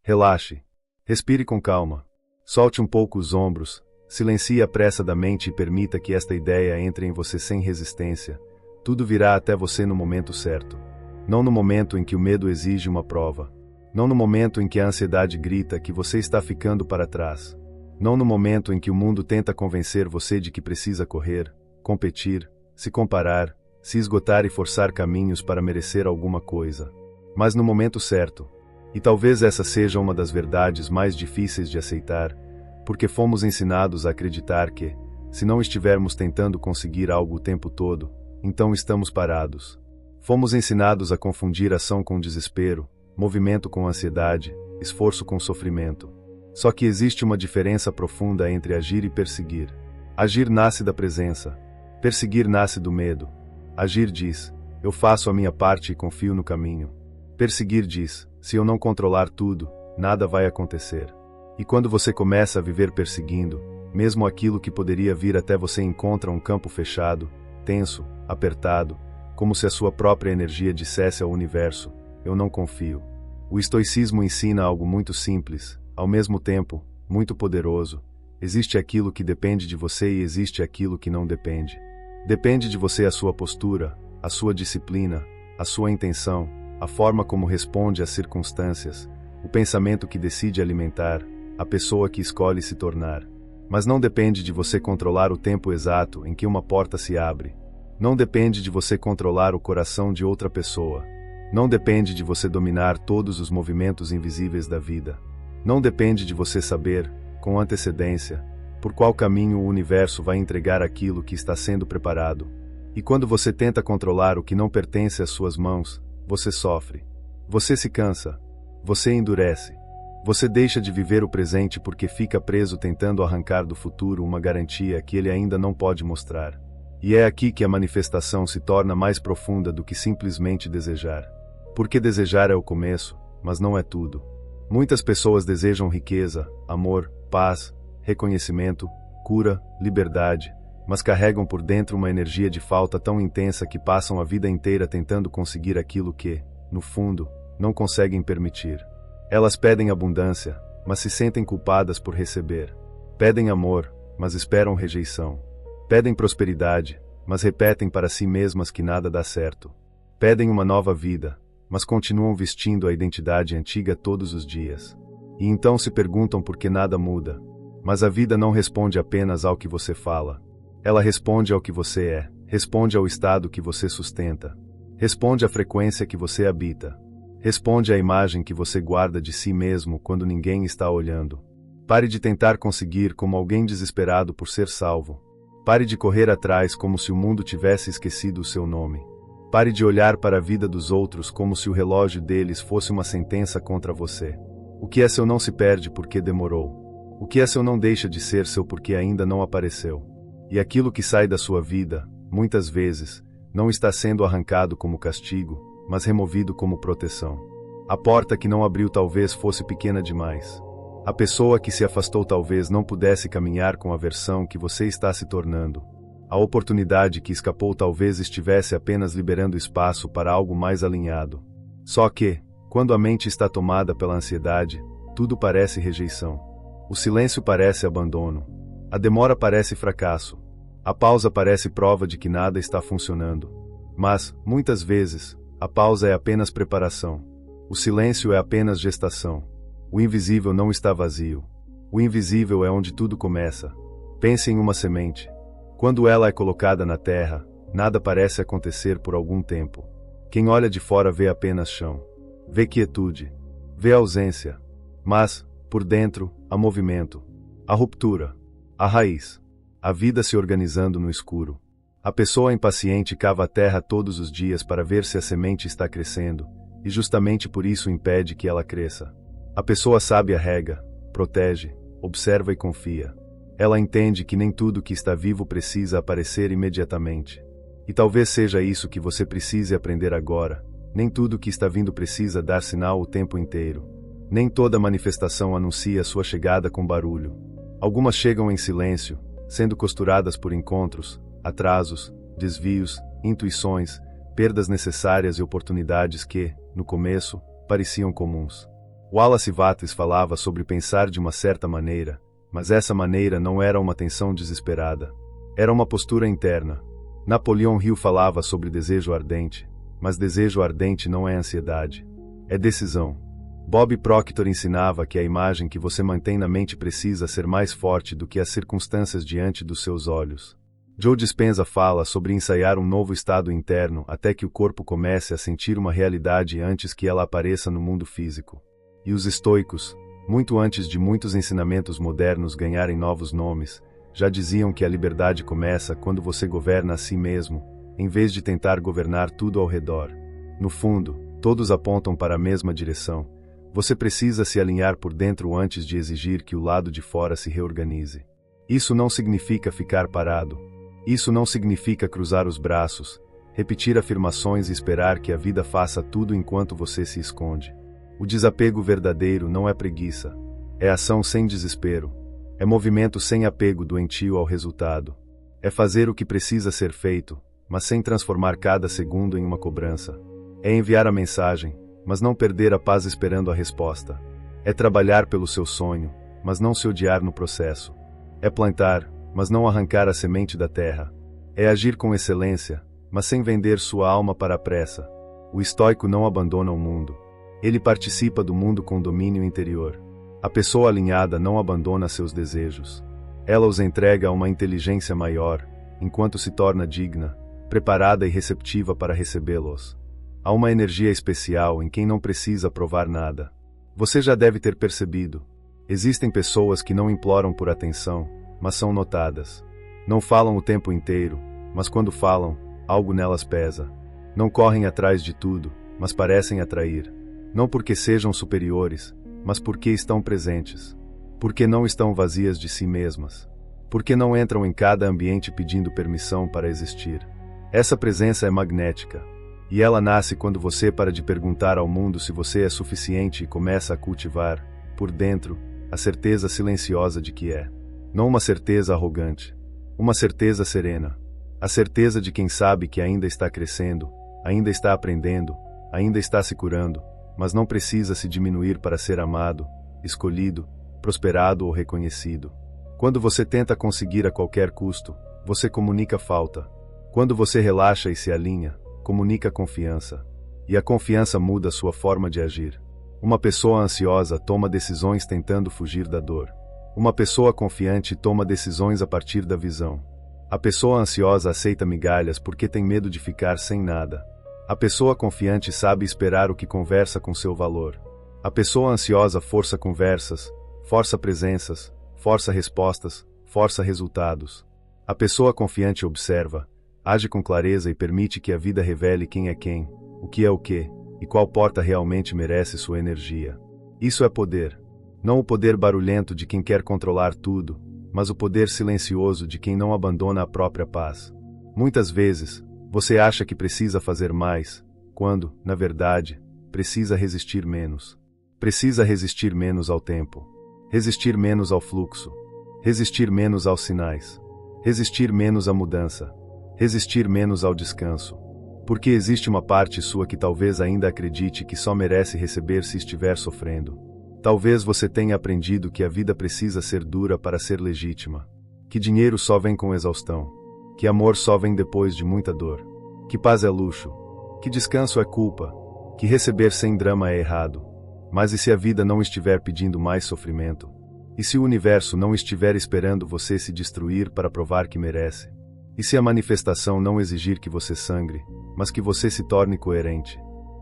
Relaxe. Respire com calma. Solte um pouco os ombros, silencie a pressa da mente e permita que esta ideia entre em você sem resistência. Tudo virá até você no momento certo. Não no momento em que o medo exige uma prova. Não no momento em que a ansiedade grita que você está ficando para trás. Não no momento em que o mundo tenta convencer você de que precisa correr, competir, se comparar, se esgotar e forçar caminhos para merecer alguma coisa. Mas no momento certo. E talvez essa seja uma das verdades mais difíceis de aceitar, porque fomos ensinados a acreditar que, se não estivermos tentando conseguir algo o tempo todo, então estamos parados. Fomos ensinados a confundir ação com desespero, movimento com ansiedade, esforço com sofrimento. Só que existe uma diferença profunda entre agir e perseguir. Agir nasce da presença. Perseguir nasce do medo. Agir diz, eu faço a minha parte e confio no caminho. Perseguir diz, se eu não controlar tudo, nada vai acontecer. E quando você começa a viver perseguindo, mesmo aquilo que poderia vir até você encontra um campo fechado, tenso, apertado, como se a sua própria energia dissesse ao universo, eu não confio. O estoicismo ensina algo muito simples, ao mesmo tempo, muito poderoso. Existe aquilo que depende de você e existe aquilo que não depende. Depende de você a sua postura, a sua disciplina, a sua intenção, a forma como responde às circunstâncias, o pensamento que decide alimentar, a pessoa que escolhe se tornar. Mas não depende de você controlar o tempo exato em que uma porta se abre. Não depende de você controlar o coração de outra pessoa. Não depende de você dominar todos os movimentos invisíveis da vida. Não depende de você saber, com antecedência, por qual caminho o universo vai entregar aquilo que está sendo preparado. E quando você tenta controlar o que não pertence às suas mãos, você sofre. Você se cansa. Você endurece. Você deixa de viver o presente porque fica preso tentando arrancar do futuro uma garantia que ele ainda não pode mostrar. E é aqui que a manifestação se torna mais profunda do que simplesmente desejar. Porque desejar é o começo, mas não é tudo. Muitas pessoas desejam riqueza, amor, paz, reconhecimento, cura, liberdade, mas carregam por dentro uma energia de falta tão intensa que passam a vida inteira tentando conseguir aquilo que, no fundo, não conseguem permitir. Elas pedem abundância, mas se sentem culpadas por receber. Pedem amor, mas esperam rejeição. Pedem prosperidade, mas repetem para si mesmas que nada dá certo. Pedem uma nova vida, mas continuam vestindo a identidade antiga todos os dias. E então se perguntam por que nada muda. Mas a vida não responde apenas ao que você fala. Ela responde ao que você é, responde ao estado que você sustenta, responde à frequência que você habita, responde à imagem que você guarda de si mesmo quando ninguém está olhando. Pare de tentar conseguir como alguém desesperado por ser salvo. Pare de correr atrás como se o mundo tivesse esquecido o seu nome. Pare de olhar para a vida dos outros como se o relógio deles fosse uma sentença contra você. O que é seu não se perde porque demorou. O que é seu não deixa de ser seu porque ainda não apareceu. E aquilo que sai da sua vida, muitas vezes, não está sendo arrancado como castigo, mas removido como proteção. A porta que não abriu talvez fosse pequena demais. A pessoa que se afastou talvez não pudesse caminhar com a versão que você está se tornando. A oportunidade que escapou talvez estivesse apenas liberando espaço para algo mais alinhado. Só que, quando a mente está tomada pela ansiedade, tudo parece rejeição. O silêncio parece abandono. A demora parece fracasso. A pausa parece prova de que nada está funcionando. Mas, muitas vezes, a pausa é apenas preparação. O silêncio é apenas gestação. O invisível não está vazio. O invisível é onde tudo começa. Pense em uma semente. Quando ela é colocada na terra, nada parece acontecer por algum tempo. Quem olha de fora vê apenas chão. Vê quietude. Vê ausência. Mas, por dentro, há movimento. A ruptura. A raiz. A vida se organizando no escuro. A pessoa impaciente cava a terra todos os dias para ver se a semente está crescendo, e justamente por isso impede que ela cresça. A pessoa sábia rega, protege, observa e confia. Ela entende que nem tudo que está vivo precisa aparecer imediatamente. E talvez seja isso que você precise aprender agora. Nem tudo que está vindo precisa dar sinal o tempo inteiro. Nem toda manifestação anuncia sua chegada com barulho. Algumas chegam em silêncio, sendo costuradas por encontros, atrasos, desvios, intuições, perdas necessárias e oportunidades que, no começo, pareciam comuns. Wallace Wattles falava sobre pensar de uma certa maneira, mas essa maneira não era uma tensão desesperada. Era uma postura interna. Napoleão Hill falava sobre desejo ardente, mas desejo ardente não é ansiedade. É decisão. Bob Proctor ensinava que a imagem que você mantém na mente precisa ser mais forte do que as circunstâncias diante dos seus olhos. Joe Dispenza fala sobre ensaiar um novo estado interno até que o corpo comece a sentir uma realidade antes que ela apareça no mundo físico. E os estoicos, muito antes de muitos ensinamentos modernos ganharem novos nomes, já diziam que a liberdade começa quando você governa a si mesmo, em vez de tentar governar tudo ao redor. No fundo, todos apontam para a mesma direção. Você precisa se alinhar por dentro antes de exigir que o lado de fora se reorganize. Isso não significa ficar parado. Isso não significa cruzar os braços, repetir afirmações e esperar que a vida faça tudo enquanto você se esconde. O desapego verdadeiro não é preguiça. É ação sem desespero. É movimento sem apego doentio ao resultado. É fazer o que precisa ser feito, mas sem transformar cada segundo em uma cobrança. É enviar a mensagem, mas não perder a paz esperando a resposta. É trabalhar pelo seu sonho, mas não se odiar no processo. É plantar, mas não arrancar a semente da terra. É agir com excelência, mas sem vender sua alma para a pressa. O estoico não abandona o mundo. Ele participa do mundo com domínio interior. A pessoa alinhada não abandona seus desejos. Ela os entrega a uma inteligência maior, enquanto se torna digna, preparada e receptiva para recebê-los. Há uma energia especial em quem não precisa provar nada. Você já deve ter percebido. Existem pessoas que não imploram por atenção, mas são notadas. Não falam o tempo inteiro, mas quando falam, algo nelas pesa. Não correm atrás de tudo, mas parecem atrair. Não porque sejam superiores, mas porque estão presentes. Porque não estão vazias de si mesmas. Porque não entram em cada ambiente pedindo permissão para existir. Essa presença é magnética. E ela nasce quando você para de perguntar ao mundo se você é suficiente e começa a cultivar, por dentro, a certeza silenciosa de que é. Não uma certeza arrogante. Uma certeza serena. A certeza de quem sabe que ainda está crescendo, ainda está aprendendo, ainda está se curando, mas não precisa se diminuir para ser amado, escolhido, prosperado ou reconhecido. Quando você tenta conseguir a qualquer custo, você comunica falta. Quando você relaxa e se alinha, comunica confiança. E a confiança muda sua forma de agir. Uma pessoa ansiosa toma decisões tentando fugir da dor. Uma pessoa confiante toma decisões a partir da visão. A pessoa ansiosa aceita migalhas porque tem medo de ficar sem nada. A pessoa confiante sabe esperar o que conversa com seu valor. A pessoa ansiosa força conversas, força presenças, força respostas, força resultados. A pessoa confiante observa, age com clareza e permite que a vida revele quem é quem, o que é o que, e qual porta realmente merece sua energia. Isso é poder. Não o poder barulhento de quem quer controlar tudo, mas o poder silencioso de quem não abandona a própria paz. Muitas vezes, você acha que precisa fazer mais, quando, na verdade, precisa resistir menos. Precisa resistir menos ao tempo. Resistir menos ao fluxo. Resistir menos aos sinais. Resistir menos à mudança. Resistir menos ao descanso. Porque existe uma parte sua que talvez ainda acredite que só merece receber se estiver sofrendo. Talvez você tenha aprendido que a vida precisa ser dura para ser legítima. Que dinheiro só vem com exaustão. Que amor só vem depois de muita dor. Que paz é luxo. Que descanso é culpa. Que receber sem drama é errado. Mas e se a vida não estiver pedindo mais sofrimento? E se o universo não estiver esperando você se destruir para provar que merece? E se a manifestação não exigir que você sangre, mas que você se torne coerente?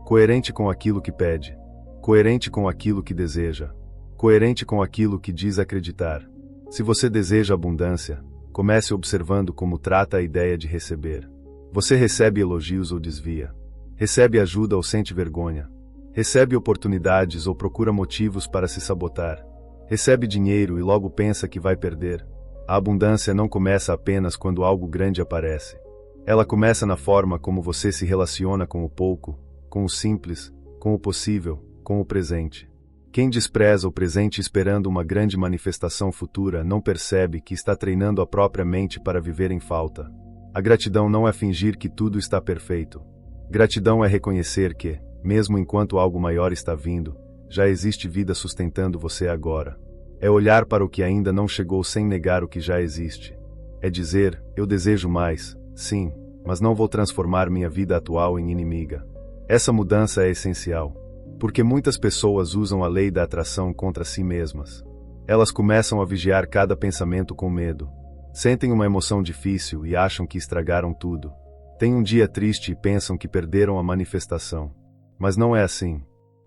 Coerente com aquilo que pede. Coerente com aquilo que deseja. Coerente com aquilo que diz acreditar. Se você deseja abundância, comece observando como trata a ideia de receber. Você recebe elogios ou desvia. Recebe ajuda ou sente vergonha. Recebe oportunidades ou procura motivos para se sabotar. Recebe dinheiro e logo pensa que vai perder. A abundância não começa apenas quando algo grande aparece. Ela começa na forma como você se relaciona com o pouco, com o simples, com o possível, com o presente. Quem despreza o presente esperando uma grande manifestação futura não percebe que está treinando a própria mente para viver em falta. A gratidão não é fingir que tudo está perfeito. Gratidão é reconhecer que, mesmo enquanto algo maior está vindo, já existe vida sustentando você agora. É olhar para o que ainda não chegou sem negar o que já existe. É dizer, eu desejo mais, sim, mas não vou transformar minha vida atual em inimiga. Essa mudança é essencial, porque muitas pessoas usam a lei da atração contra si mesmas. Elas começam a vigiar cada pensamento com medo. Sentem uma emoção difícil e acham que estragaram tudo. Têm um dia triste e pensam que perderam a manifestação. Mas não é assim.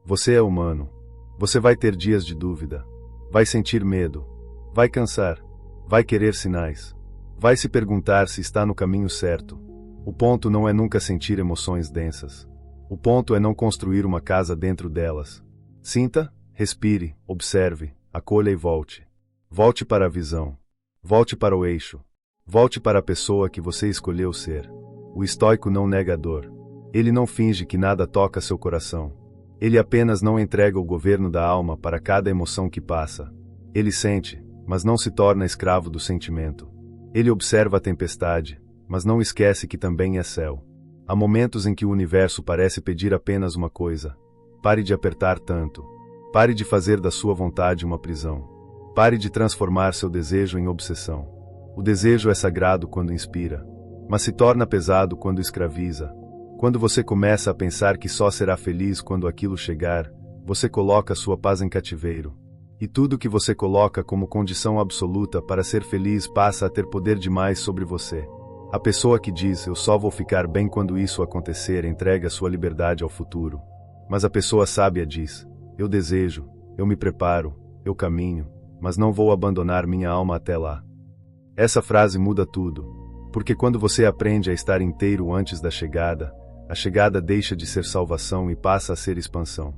Você é humano. Você vai ter dias de dúvida. Vai sentir medo. Vai cansar. Vai querer sinais. Vai se perguntar se está no caminho certo. O ponto não é nunca sentir emoções densas. O ponto é não construir uma casa dentro delas. Sinta, respire, observe, acolha e volte. Volte para a visão. Volte para o eixo. Volte para a pessoa que você escolheu ser. O estoico não nega a dor. Ele não finge que nada toca seu coração. Ele apenas não entrega o governo da alma para cada emoção que passa. Ele sente, mas não se torna escravo do sentimento. Ele observa a tempestade, mas não esquece que também é céu. Há momentos em que o universo parece pedir apenas uma coisa. Pare de apertar tanto. Pare de fazer da sua vontade uma prisão. Pare de transformar seu desejo em obsessão. O desejo é sagrado quando inspira, mas se torna pesado quando escraviza. Quando você começa a pensar que só será feliz quando aquilo chegar, você coloca sua paz em cativeiro. E tudo que você coloca como condição absoluta para ser feliz passa a ter poder demais sobre você. A pessoa que diz, eu só vou ficar bem quando isso acontecer, entrega sua liberdade ao futuro. Mas a pessoa sábia diz, eu desejo, eu me preparo, eu caminho, mas não vou abandonar minha alma até lá. Essa frase muda tudo, porque quando você aprende a estar inteiro antes da chegada, a chegada deixa de ser salvação e passa a ser expansão.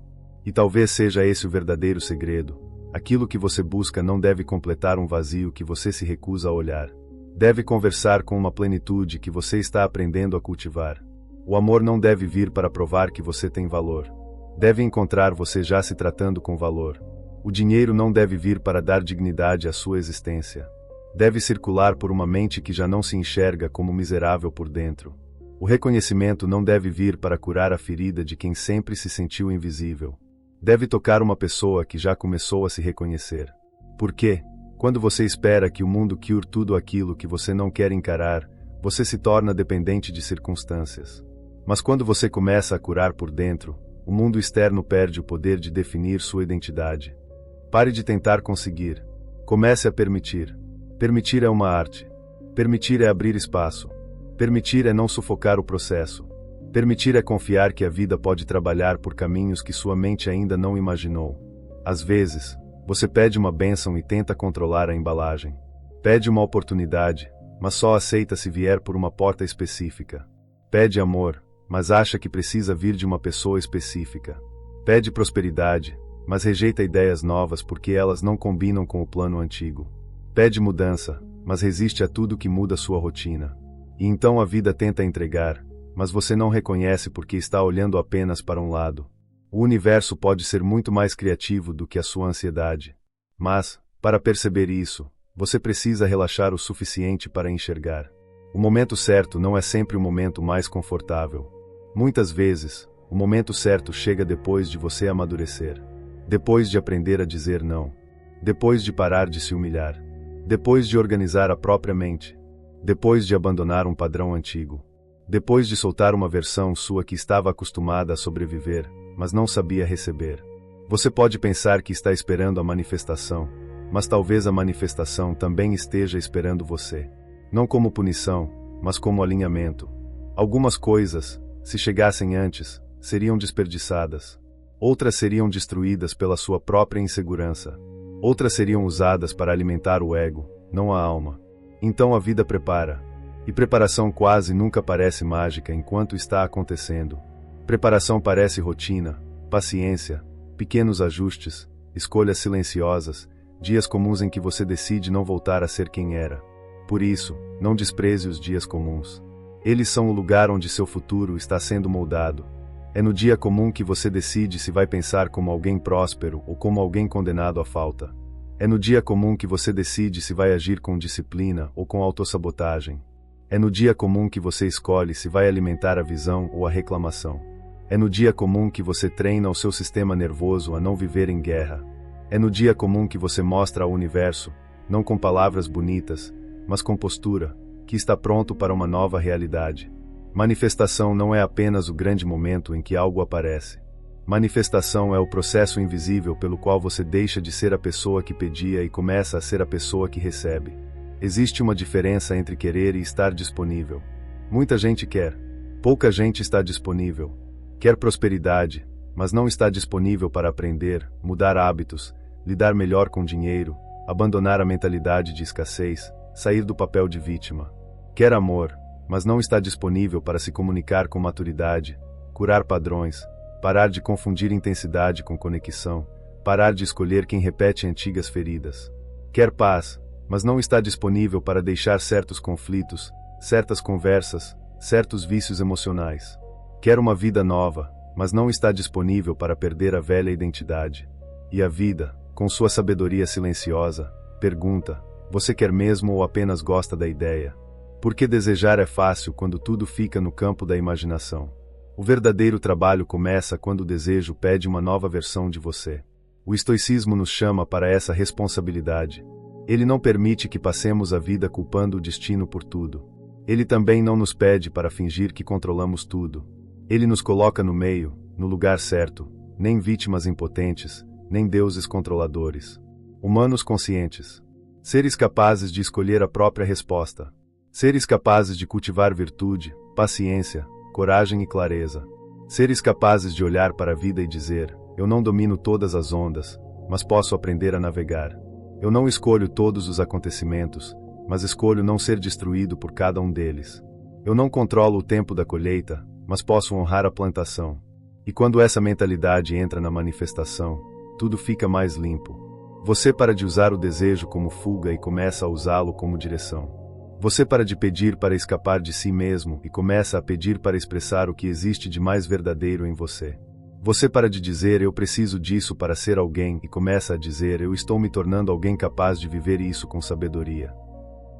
E talvez seja esse o verdadeiro segredo. Aquilo que você busca não deve completar um vazio que você se recusa a olhar. Deve conversar com uma plenitude que você está aprendendo a cultivar. O amor não deve vir para provar que você tem valor. Deve encontrar você já se tratando com valor. O dinheiro não deve vir para dar dignidade à sua existência. Deve circular por uma mente que já não se enxerga como miserável por dentro. O reconhecimento não deve vir para curar a ferida de quem sempre se sentiu invisível. Deve tocar uma pessoa que já começou a se reconhecer. Por quê? Quando você espera que o mundo cure tudo aquilo que você não quer encarar, você se torna dependente de circunstâncias. Mas quando você começa a curar por dentro, o mundo externo perde o poder de definir sua identidade. Pare de tentar conseguir. Comece a permitir. Permitir é uma arte. Permitir é abrir espaço. Permitir é não sufocar o processo. Permitir é confiar que a vida pode trabalhar por caminhos que sua mente ainda não imaginou. Às vezes, você pede uma bênção e tenta controlar a embalagem. Pede uma oportunidade, mas só aceita se vier por uma porta específica. Pede amor, mas acha que precisa vir de uma pessoa específica. Pede prosperidade, mas rejeita ideias novas porque elas não combinam com o plano antigo. Pede mudança, mas resiste a tudo que muda sua rotina. E então a vida tenta entregar, mas você não reconhece porque está olhando apenas para um lado. O universo pode ser muito mais criativo do que a sua ansiedade. Mas, para perceber isso, você precisa relaxar o suficiente para enxergar. O momento certo não é sempre o momento mais confortável. Muitas vezes, o momento certo chega depois de você amadurecer. Depois de aprender a dizer não. Depois de parar de se humilhar. Depois de organizar a própria mente. Depois de abandonar um padrão antigo. Depois de soltar uma versão sua que estava acostumada a sobreviver, mas não sabia receber. Você pode pensar que está esperando a manifestação, mas talvez a manifestação também esteja esperando você. Não como punição, mas como alinhamento. Algumas coisas, se chegassem antes, seriam desperdiçadas. Outras seriam destruídas pela sua própria insegurança. Outras seriam usadas para alimentar o ego, não a alma. Então a vida prepara. E preparação quase nunca parece mágica enquanto está acontecendo. Preparação parece rotina, paciência, pequenos ajustes, escolhas silenciosas, dias comuns em que você decide não voltar a ser quem era. Por isso, não despreze os dias comuns. Eles são o lugar onde seu futuro está sendo moldado. É no dia comum que você decide se vai pensar como alguém próspero ou como alguém condenado à falta. É no dia comum que você decide se vai agir com disciplina ou com autossabotagem. É no dia comum que você escolhe se vai alimentar a visão ou a reclamação. É no dia comum que você treina o seu sistema nervoso a não viver em guerra. É no dia comum que você mostra ao universo, não com palavras bonitas, mas com postura, que está pronto para uma nova realidade. Manifestação não é apenas o grande momento em que algo aparece. Manifestação é o processo invisível pelo qual você deixa de ser a pessoa que pedia e começa a ser a pessoa que recebe. Existe uma diferença entre querer e estar disponível. Muita gente quer. Pouca gente está disponível. Quer prosperidade, mas não está disponível para aprender, mudar hábitos, lidar melhor com dinheiro, abandonar a mentalidade de escassez, sair do papel de vítima. Quer amor, mas não está disponível para se comunicar com maturidade, curar padrões, parar de confundir intensidade com conexão, parar de escolher quem repete antigas feridas. Quer paz, mas não está disponível para deixar certos conflitos, certas conversas, certos vícios emocionais. Quer uma vida nova, mas não está disponível para perder a velha identidade. E a vida, com sua sabedoria silenciosa, pergunta: você quer mesmo ou apenas gosta da ideia? Porque desejar é fácil quando tudo fica no campo da imaginação. O verdadeiro trabalho começa quando o desejo pede uma nova versão de você. O estoicismo nos chama para essa responsabilidade. Ele não permite que passemos a vida culpando o destino por tudo. Ele também não nos pede para fingir que controlamos tudo. Ele nos coloca no meio, no lugar certo, nem vítimas impotentes, nem deuses controladores. Humanos conscientes. Seres capazes de escolher a própria resposta. Seres capazes de cultivar virtude, paciência, coragem e clareza. Seres capazes de olhar para a vida e dizer: eu não domino todas as ondas, mas posso aprender a navegar. Eu não escolho todos os acontecimentos, mas escolho não ser destruído por cada um deles. Eu não controlo o tempo da colheita, mas posso honrar a plantação. E quando essa mentalidade entra na manifestação, tudo fica mais limpo. Você para de usar o desejo como fuga e começa a usá-lo como direção. Você para de pedir para escapar de si mesmo e começa a pedir para expressar o que existe de mais verdadeiro em você. Você para de dizer eu preciso disso para ser alguém e começa a dizer eu estou me tornando alguém capaz de viver isso com sabedoria.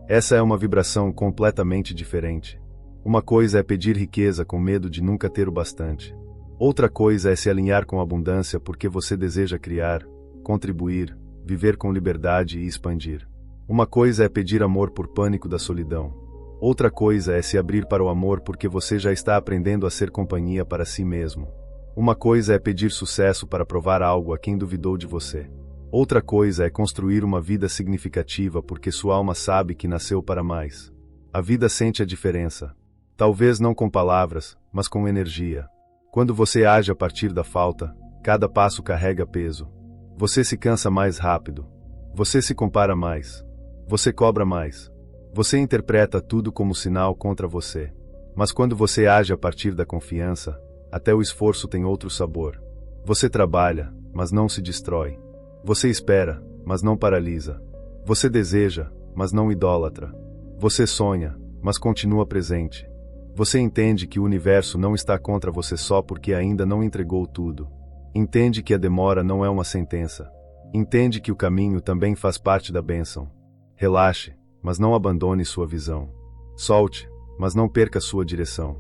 Essa é uma vibração completamente diferente. Uma coisa é pedir riqueza com medo de nunca ter o bastante. Outra coisa é se alinhar com abundância porque você deseja criar, contribuir, viver com liberdade e expandir. Uma coisa é pedir amor por pânico da solidão. Outra coisa é se abrir para o amor porque você já está aprendendo a ser companhia para si mesmo. Uma coisa é pedir sucesso para provar algo a quem duvidou de você. Outra coisa é construir uma vida significativa porque sua alma sabe que nasceu para mais. A vida sente a diferença. Talvez não com palavras, mas com energia. Quando você age a partir da falta, cada passo carrega peso. Você se cansa mais rápido. Você se compara mais. Você cobra mais. Você interpreta tudo como sinal contra você. Mas quando você age a partir da confiança, até o esforço tem outro sabor. Você trabalha, mas não se destrói. Você espera, mas não paralisa. Você deseja, mas não idólatra. Você sonha, mas continua presente. Você entende que o universo não está contra você só porque ainda não entregou tudo. Entende que a demora não é uma sentença. Entende que o caminho também faz parte da bênção. Relaxe, mas não abandone sua visão. Solte, mas não perca sua direção.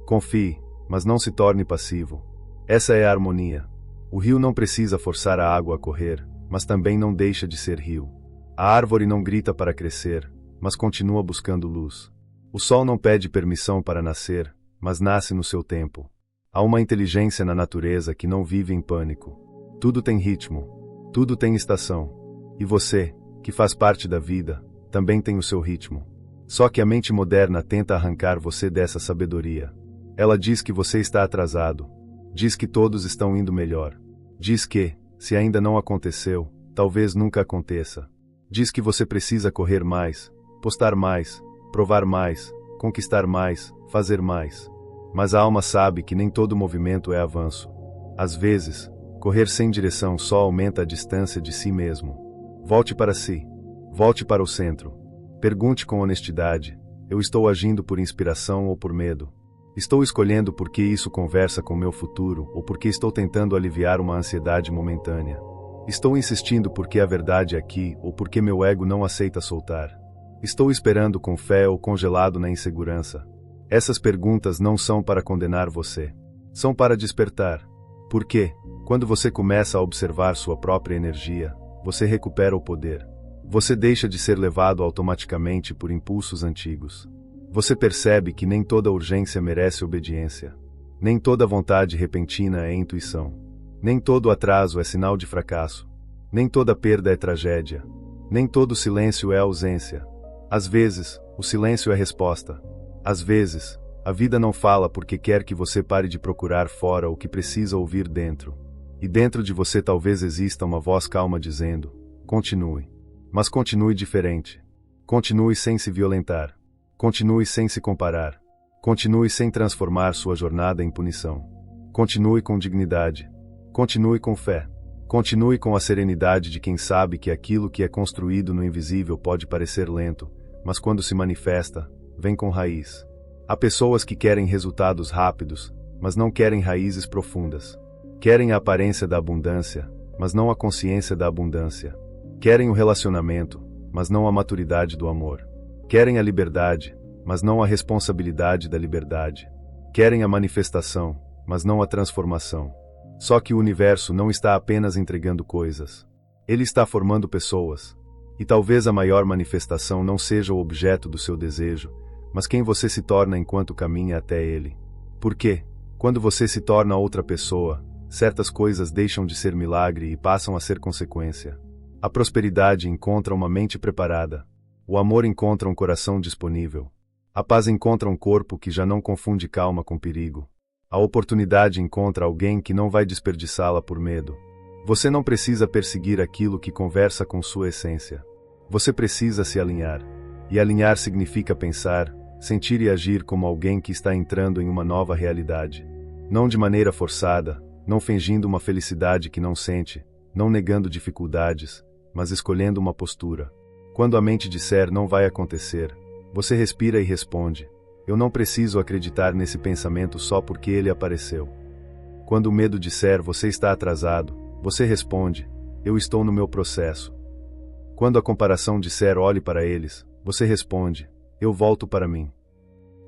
Confie, mas não se torne passivo. Essa é a harmonia. O rio não precisa forçar a água a correr, mas também não deixa de ser rio. A árvore não grita para crescer, mas continua buscando luz. O sol não pede permissão para nascer, mas nasce no seu tempo. Há uma inteligência na natureza que não vive em pânico. Tudo tem ritmo. Tudo tem estação. E você, que faz parte da vida, também tem o seu ritmo. Só que a mente moderna tenta arrancar você dessa sabedoria. Ela diz que você está atrasado. Diz que todos estão indo melhor. Diz que, se ainda não aconteceu, talvez nunca aconteça. Diz que você precisa correr mais, postar mais, provar mais, conquistar mais, fazer mais. Mas a alma sabe que nem todo movimento é avanço. Às vezes, correr sem direção só aumenta a distância de si mesmo. Volte para si. Volte para o centro. Pergunte com honestidade: eu estou agindo por inspiração ou por medo? Estou escolhendo porque isso conversa com meu futuro ou porque estou tentando aliviar uma ansiedade momentânea? Estou insistindo porque a verdade é aqui ou porque meu ego não aceita soltar? Estou esperando com fé ou congelado na insegurança? Essas perguntas não são para condenar você. São para despertar. Porque, quando você começa a observar sua própria energia, você recupera o poder. Você deixa de ser levado automaticamente por impulsos antigos. Você percebe que nem toda urgência merece obediência. Nem toda vontade repentina é intuição. Nem todo atraso é sinal de fracasso. Nem toda perda é tragédia. Nem todo silêncio é ausência. Às vezes, o silêncio é resposta. Às vezes, a vida não fala porque quer que você pare de procurar fora o que precisa ouvir dentro. E dentro de você talvez exista uma voz calma dizendo: continue. Mas continue diferente. Continue sem se violentar. Continue sem se comparar. Continue sem transformar sua jornada em punição. Continue com dignidade. Continue com fé. Continue com a serenidade de quem sabe que aquilo que é construído no invisível pode parecer lento, mas quando se manifesta, vem com raiz. Há pessoas que querem resultados rápidos, mas não querem raízes profundas. Querem a aparência da abundância, mas não a consciência da abundância. Querem o relacionamento, mas não a maturidade do amor. Querem a liberdade, mas não a responsabilidade da liberdade. Querem a manifestação, mas não a transformação. Só que o universo não está apenas entregando coisas. Ele está formando pessoas. E talvez a maior manifestação não seja o objeto do seu desejo, mas quem você se torna enquanto caminha até ele. Porque, quando você se torna outra pessoa, certas coisas deixam de ser milagre e passam a ser consequência. A prosperidade encontra uma mente preparada. O amor encontra um coração disponível. A paz encontra um corpo que já não confunde calma com perigo. A oportunidade encontra alguém que não vai desperdiçá-la por medo. Você não precisa perseguir aquilo que conversa com sua essência. Você precisa se alinhar. E alinhar significa pensar, sentir e agir como alguém que está entrando em uma nova realidade. Não de maneira forçada, não fingindo uma felicidade que não sente, não negando dificuldades, mas escolhendo uma postura. Quando a mente disser não vai acontecer, você respira e responde: eu não preciso acreditar nesse pensamento só porque ele apareceu. Quando o medo disser você está atrasado, você responde: eu estou no meu processo. Quando a comparação disser olhe para eles, você responde: eu volto para mim.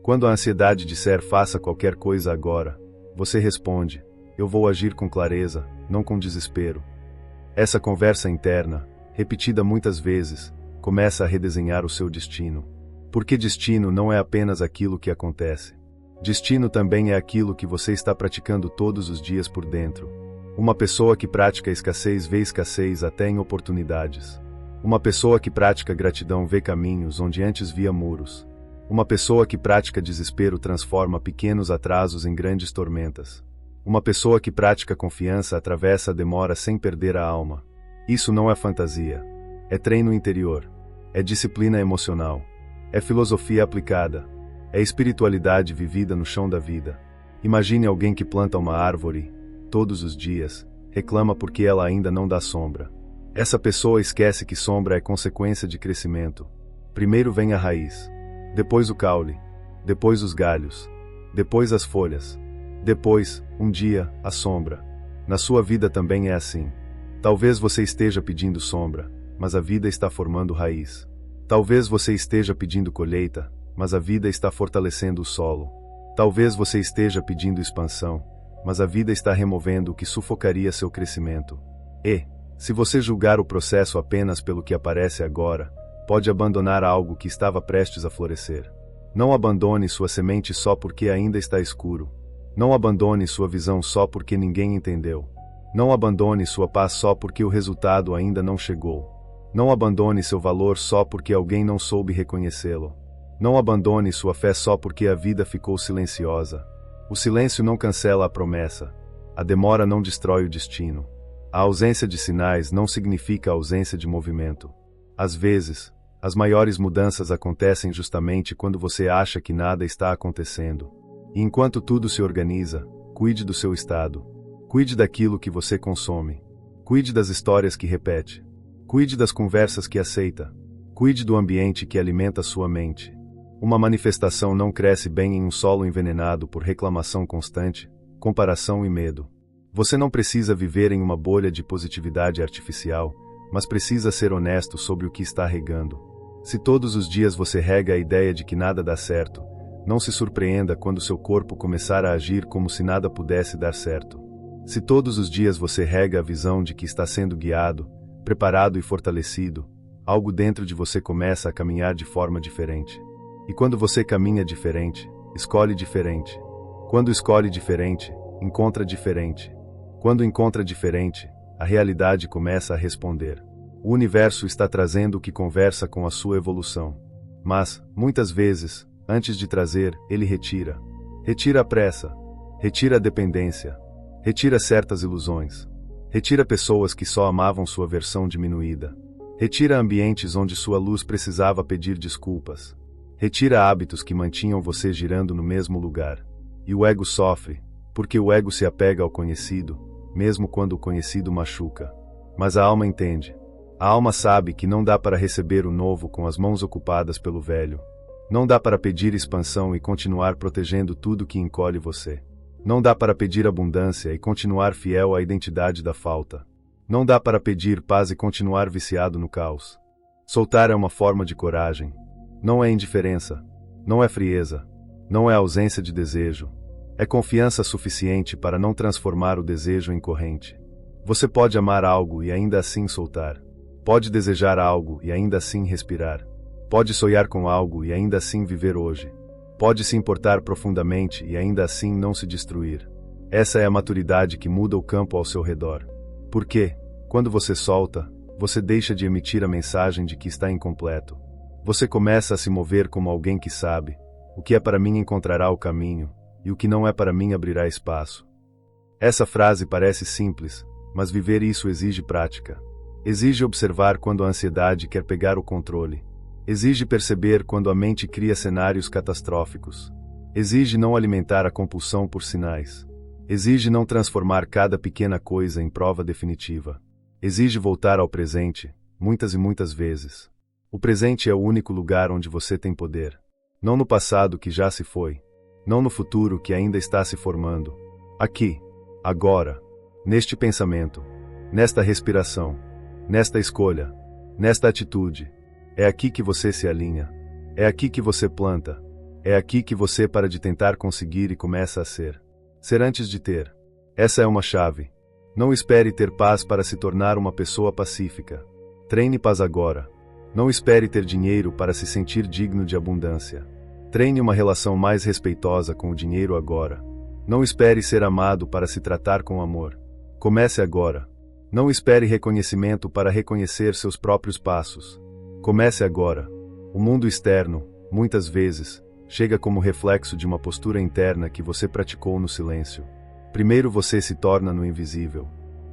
Quando a ansiedade disser faça qualquer coisa agora, você responde: eu vou agir com clareza, não com desespero. Essa conversa interna, repetida muitas vezes, começa a redesenhar o seu destino. Porque destino não é apenas aquilo que acontece. Destino também é aquilo que você está praticando todos os dias por dentro. Uma pessoa que pratica escassez vê escassez até em oportunidades. Uma pessoa que pratica gratidão vê caminhos onde antes via muros. Uma pessoa que pratica desespero transforma pequenos atrasos em grandes tormentas. Uma pessoa que pratica confiança atravessa a demora sem perder a alma. Isso não é fantasia. É treino interior. É disciplina emocional. É filosofia aplicada. É espiritualidade vivida no chão da vida. Imagine alguém que planta uma árvore, todos os dias, reclama porque ela ainda não dá sombra. Essa pessoa esquece que sombra é consequência de crescimento. Primeiro vem a raiz. Depois o caule. Depois os galhos. Depois as folhas. Depois, um dia, a sombra. Na sua vida também é assim. Talvez você esteja pedindo sombra, mas a vida está formando raiz. Talvez você esteja pedindo colheita, mas a vida está fortalecendo o solo. Talvez você esteja pedindo expansão, mas a vida está removendo o que sufocaria seu crescimento. E, se você julgar o processo apenas pelo que aparece agora, pode abandonar algo que estava prestes a florescer. Não abandone sua semente só porque ainda está escuro. Não abandone sua visão só porque ninguém entendeu. Não abandone sua paz só porque o resultado ainda não chegou. Não abandone seu valor só porque alguém não soube reconhecê-lo. Não abandone sua fé só porque a vida ficou silenciosa. O silêncio não cancela a promessa. A demora não destrói o destino. A ausência de sinais não significa ausência de movimento. Às vezes, as maiores mudanças acontecem justamente quando você acha que nada está acontecendo. E enquanto tudo se organiza, cuide do seu estado. Cuide daquilo que você consome. Cuide das histórias que repete. Cuide das conversas que aceita. Cuide do ambiente que alimenta sua mente. Uma manifestação não cresce bem em um solo envenenado por reclamação constante, comparação e medo. Você não precisa viver em uma bolha de positividade artificial, mas precisa ser honesto sobre o que está regando. Se todos os dias você rega a ideia de que nada dá certo, Não se surpreenda quando seu corpo começar a agir como se nada pudesse dar certo. Se todos os dias você rega a visão de que está sendo guiado, preparado e fortalecido, algo dentro de você começa a caminhar de forma diferente. E quando você caminha diferente, escolhe diferente. Quando escolhe diferente, encontra diferente. Quando encontra diferente, a realidade começa a responder. O universo está trazendo o que conversa com a sua evolução. Mas, muitas vezes, antes de trazer, ele retira. Retira a pressa. Retira a dependência. Retira certas ilusões. Retira pessoas que só amavam sua versão diminuída. Retira ambientes onde sua luz precisava pedir desculpas. Retira hábitos que mantinham você girando no mesmo lugar. E o ego sofre, porque o ego se apega ao conhecido, mesmo quando o conhecido machuca. Mas a alma entende. A alma sabe que não dá para receber o novo com as mãos ocupadas pelo velho. Não dá para pedir expansão e continuar protegendo tudo que encolhe você. Não dá para pedir abundância e continuar fiel à identidade da falta. Não dá para pedir paz e continuar viciado no caos. Soltar é uma forma de coragem. Não é indiferença. Não é frieza. Não é ausência de desejo. É confiança suficiente para não transformar o desejo em corrente. Você pode amar algo e ainda assim soltar. Pode desejar algo e ainda assim respirar. Pode sonhar com algo e ainda assim viver hoje. Pode se importar profundamente e ainda assim não se destruir. Essa é a maturidade que muda o campo ao seu redor. Porque, quando você solta, você deixa de emitir a mensagem de que está incompleto. Você começa a se mover como alguém que sabe: o que é para mim encontrará o caminho, e o que não é para mim abrirá espaço. Essa frase parece simples, mas viver isso exige prática. Exige observar quando a ansiedade quer pegar o controle. Exige perceber quando a mente cria cenários catastróficos. Exige não alimentar a compulsão por sinais. Exige não transformar cada pequena coisa em prova definitiva. Exige voltar ao presente, muitas e muitas vezes. O presente é o único lugar onde você tem poder. Não no passado que já se foi. Não no futuro que ainda está se formando. Aqui, agora, neste pensamento, nesta respiração, nesta escolha, nesta atitude. É aqui que você se alinha. É aqui que você planta. É aqui que você para de tentar conseguir e começa a ser. Ser antes de ter. Essa é uma chave. Não espere ter paz para se tornar uma pessoa pacífica. Treine paz agora. Não espere ter dinheiro para se sentir digno de abundância. Treine uma relação mais respeitosa com o dinheiro agora. Não espere ser amado para se tratar com amor. Comece agora. Não espere reconhecimento para reconhecer seus próprios passos. Comece agora. O mundo externo, muitas vezes, chega como reflexo de uma postura interna que você praticou no silêncio. Primeiro você se torna no invisível.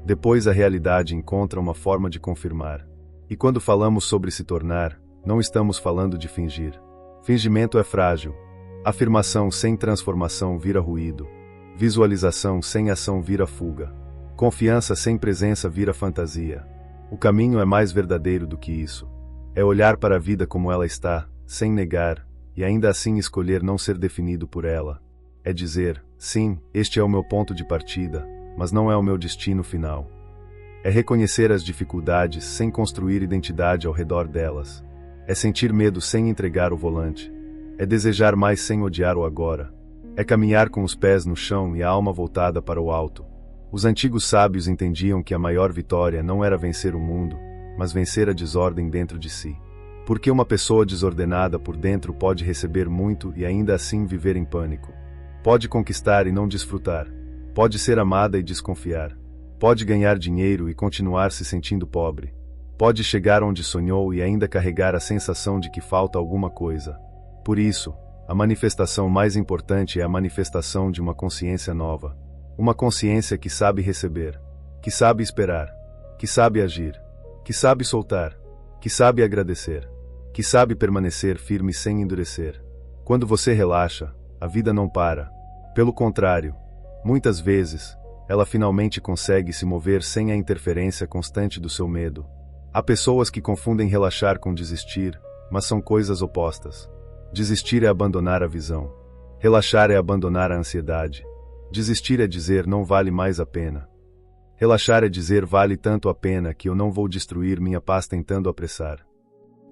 Depois a realidade encontra uma forma de confirmar. E quando falamos sobre se tornar, não estamos falando de fingir. Fingimento é frágil. Afirmação sem transformação vira ruído. Visualização sem ação vira fuga. Confiança sem presença vira fantasia. O caminho é mais verdadeiro do que isso. É olhar para a vida como ela está, sem negar, e ainda assim escolher não ser definido por ela. É dizer: sim, este é o meu ponto de partida, mas não é o meu destino final. É reconhecer as dificuldades sem construir identidade ao redor delas. É sentir medo sem entregar o volante. É desejar mais sem odiar o agora. É caminhar com os pés no chão e a alma voltada para o alto. Os antigos sábios entendiam que a maior vitória não era vencer o mundo, mas vencer a desordem dentro de si. Porque uma pessoa desordenada por dentro pode receber muito e ainda assim viver em pânico. Pode conquistar e não desfrutar. Pode ser amada e desconfiar. Pode ganhar dinheiro e continuar se sentindo pobre. Pode chegar onde sonhou e ainda carregar a sensação de que falta alguma coisa. Por isso, a manifestação mais importante é a manifestação de uma consciência nova. Uma consciência que sabe receber, que sabe esperar, que sabe agir, que sabe soltar, que sabe agradecer, que sabe permanecer firme sem endurecer. Quando você relaxa, a vida não para. Pelo contrário, muitas vezes, ela finalmente consegue se mover sem a interferência constante do seu medo. Há pessoas que confundem relaxar com desistir, mas são coisas opostas. Desistir é abandonar a visão. Relaxar é abandonar a ansiedade. Desistir é dizer não vale mais a pena. Relaxar é dizer vale tanto a pena que eu não vou destruir minha paz tentando apressar.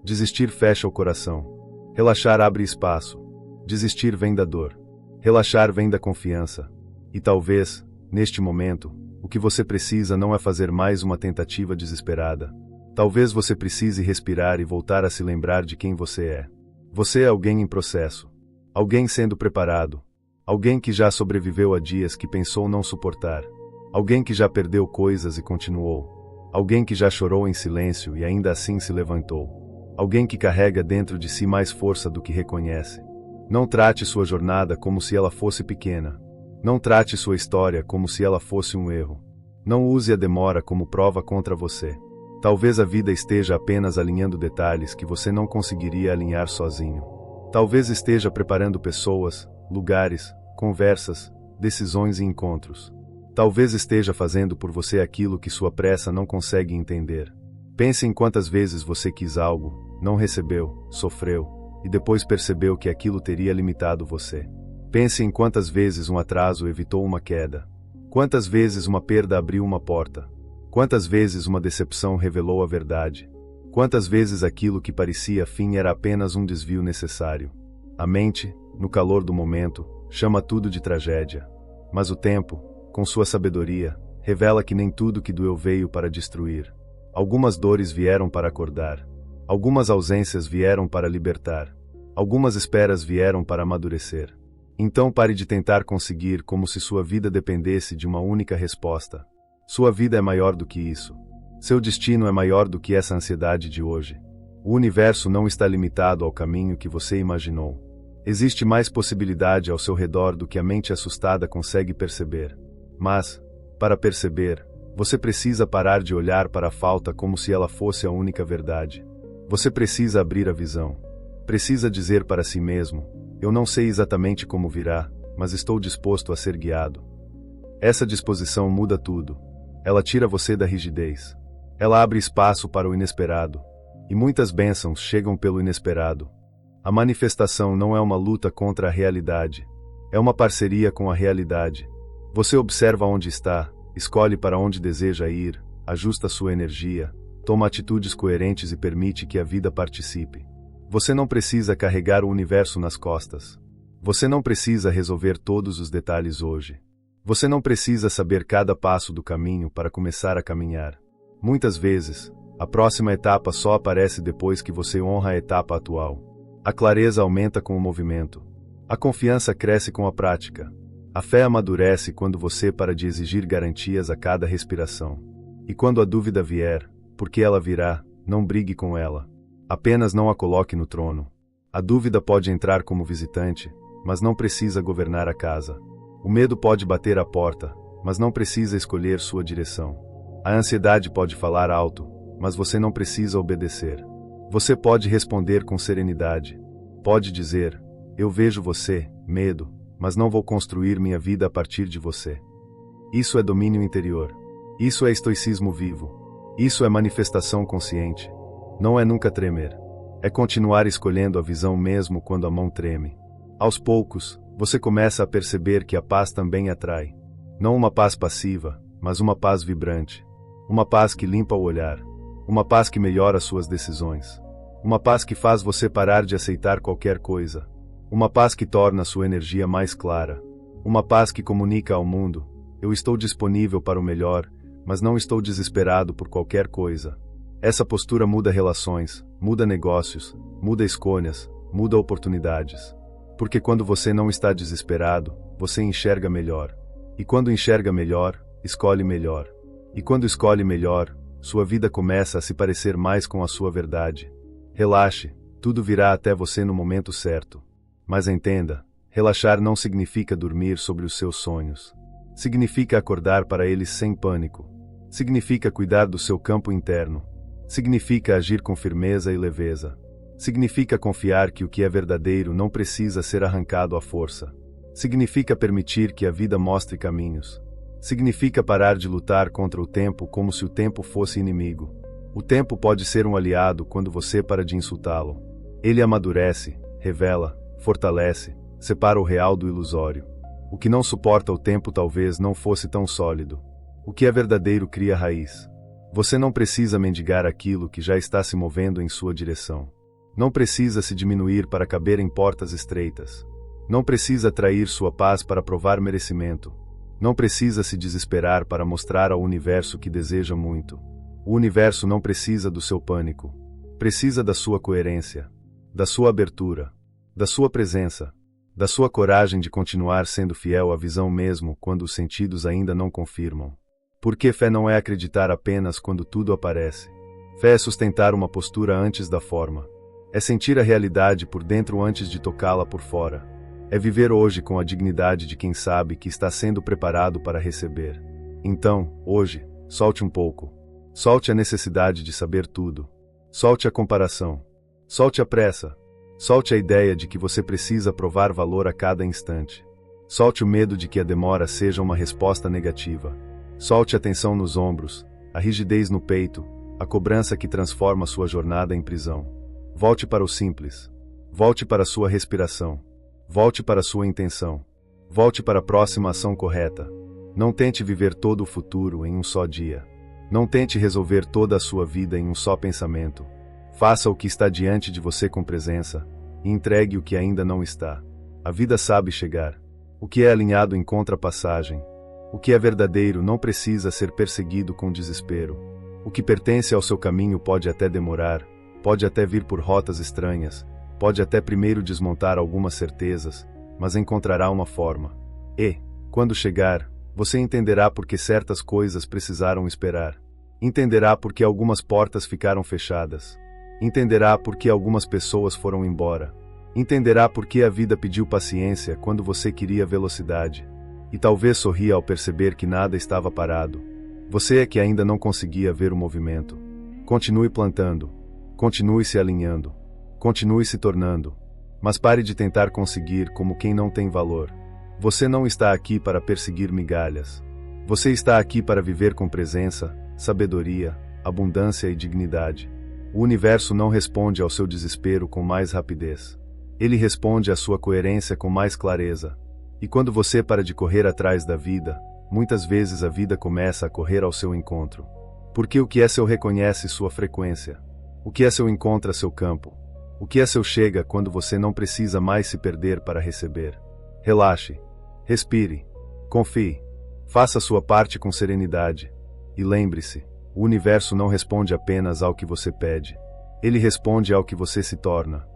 Desistir fecha o coração. Relaxar abre espaço. Desistir vem da dor. Relaxar vem da confiança. E talvez, neste momento, o que você precisa não é fazer mais uma tentativa desesperada. Talvez você precise respirar e voltar a se lembrar de quem você é. Você é alguém em processo. Alguém sendo preparado. Alguém que já sobreviveu a dias que pensou não suportar. Alguém que já perdeu coisas e continuou. Alguém que já chorou em silêncio e ainda assim se levantou. Alguém que carrega dentro de si mais força do que reconhece. Não trate sua jornada como se ela fosse pequena. Não trate sua história como se ela fosse um erro. Não use a demora como prova contra você. Talvez a vida esteja apenas alinhando detalhes que você não conseguiria alinhar sozinho. Talvez esteja preparando pessoas, lugares, conversas, decisões e encontros. Talvez esteja fazendo por você aquilo que sua pressa não consegue entender. Pense em quantas vezes você quis algo, não recebeu, sofreu, e depois percebeu que aquilo teria limitado você. Pense em quantas vezes um atraso evitou uma queda. Quantas vezes uma perda abriu uma porta. Quantas vezes uma decepção revelou a verdade. Quantas vezes aquilo que parecia fim era apenas um desvio necessário. A mente, no calor do momento, chama tudo de tragédia. Mas o tempo, com sua sabedoria, revela que nem tudo que doeu veio para destruir. Algumas dores vieram para acordar. Algumas ausências vieram para libertar. Algumas esperas vieram para amadurecer. Então pare de tentar conseguir como se sua vida dependesse de uma única resposta. Sua vida é maior do que isso. Seu destino é maior do que essa ansiedade de hoje. O universo não está limitado ao caminho que você imaginou. Existe mais possibilidade ao seu redor do que a mente assustada consegue perceber. Mas, para perceber, você precisa parar de olhar para a falta como se ela fosse a única verdade. Você precisa abrir a visão. Precisa dizer para si mesmo: eu não sei exatamente como virá, mas estou disposto a ser guiado. Essa disposição muda tudo. Ela tira você da rigidez. Ela abre espaço para o inesperado. E muitas bênçãos chegam pelo inesperado. A manifestação não é uma luta contra a realidade. É uma parceria com a realidade. Você observa onde está, escolhe para onde deseja ir, ajusta sua energia, toma atitudes coerentes e permite que a vida participe. Você não precisa carregar o universo nas costas. Você não precisa resolver todos os detalhes hoje. Você não precisa saber cada passo do caminho para começar a caminhar. Muitas vezes, a próxima etapa só aparece depois que você honra a etapa atual. A clareza aumenta com o movimento. A confiança cresce com a prática. A fé amadurece quando você para de exigir garantias a cada respiração. E quando a dúvida vier, porque ela virá, não brigue com ela. Apenas não a coloque no trono. A dúvida pode entrar como visitante, mas não precisa governar a casa. O medo pode bater à porta, mas não precisa escolher sua direção. A ansiedade pode falar alto, mas você não precisa obedecer. Você pode responder com serenidade. Pode dizer: eu vejo você, medo, mas não vou construir minha vida a partir de você. Isso é domínio interior. Isso é estoicismo vivo. Isso é manifestação consciente. Não é nunca tremer. É continuar escolhendo a visão mesmo quando a mão treme. Aos poucos, você começa a perceber que a paz também atrai. Não uma paz passiva, mas uma paz vibrante. Uma paz que limpa o olhar. Uma paz que melhora suas decisões. Uma paz que faz você parar de aceitar qualquer coisa. Uma paz que torna sua energia mais clara. Uma paz que comunica ao mundo: eu estou disponível para o melhor, mas não estou desesperado por qualquer coisa. Essa postura muda relações, muda negócios, muda escolhas, muda oportunidades. Porque quando você não está desesperado, você enxerga melhor. E quando enxerga melhor, escolhe melhor. E quando escolhe melhor, sua vida começa a se parecer mais com a sua verdade. Relaxe, tudo virá até você no momento certo. Mas entenda, relaxar não significa dormir sobre os seus sonhos. Significa acordar para eles sem pânico. Significa cuidar do seu campo interno. Significa agir com firmeza e leveza. Significa confiar que o que é verdadeiro não precisa ser arrancado à força. Significa permitir que a vida mostre caminhos. Significa parar de lutar contra o tempo como se o tempo fosse inimigo. O tempo pode ser um aliado quando você para de insultá-lo. Ele amadurece, revela, fortalece, separa o real do ilusório. O que não suporta o tempo talvez não fosse tão sólido. O que é verdadeiro cria raiz. Você não precisa mendigar aquilo que já está se movendo em sua direção. Não precisa se diminuir para caber em portas estreitas. Não precisa trair sua paz para provar merecimento. Não precisa se desesperar para mostrar ao universo que deseja muito. O universo não precisa do seu pânico. Precisa da sua coerência, da sua abertura, da sua presença, da sua coragem de continuar sendo fiel à visão mesmo quando os sentidos ainda não confirmam. Porque fé não é acreditar apenas quando tudo aparece. Fé é sustentar uma postura antes da forma. É sentir a realidade por dentro antes de tocá-la por fora. É viver hoje com a dignidade de quem sabe que está sendo preparado para receber. Então, hoje, solte um pouco. Solte a necessidade de saber tudo. Solte a comparação. Solte a pressa. Solte a ideia de que você precisa provar valor a cada instante. Solte o medo de que a demora seja uma resposta negativa. Solte a tensão nos ombros, a rigidez no peito, a cobrança que transforma sua jornada em prisão. Volte para o simples. Volte para sua respiração. Volte para sua intenção. Volte para a próxima ação correta. Não tente viver todo o futuro em um só dia. Não tente resolver toda a sua vida em um só pensamento. Faça o que está diante de você com presença, e entregue o que ainda não está. A vida sabe chegar. O que é alinhado encontra passagem. O que é verdadeiro não precisa ser perseguido com desespero. O que pertence ao seu caminho pode até demorar, pode até vir por rotas estranhas, pode até primeiro desmontar algumas certezas, mas encontrará uma forma. E, quando chegar, você entenderá por que certas coisas precisaram esperar. Entenderá por que algumas portas ficaram fechadas. Entenderá por que algumas pessoas foram embora. Entenderá por que a vida pediu paciência quando você queria velocidade. E talvez sorria ao perceber que nada estava parado. Você é que ainda não conseguia ver o movimento. Continue plantando. Continue se alinhando. Continue se tornando. Mas pare de tentar conseguir como quem não tem valor. Você não está aqui para perseguir migalhas. Você está aqui para viver com presença, sabedoria, abundância e dignidade. O universo não responde ao seu desespero com mais rapidez. Ele responde à sua coerência com mais clareza. E quando você para de correr atrás da vida, muitas vezes a vida começa a correr ao seu encontro. Porque o que é seu reconhece sua frequência. O que é seu encontra seu campo. O que é seu chega quando você não precisa mais se perder para receber. Relaxe. Respire. Confie. Faça sua parte com serenidade. E lembre-se, o universo não responde apenas ao que você pede. Ele responde ao que você se torna.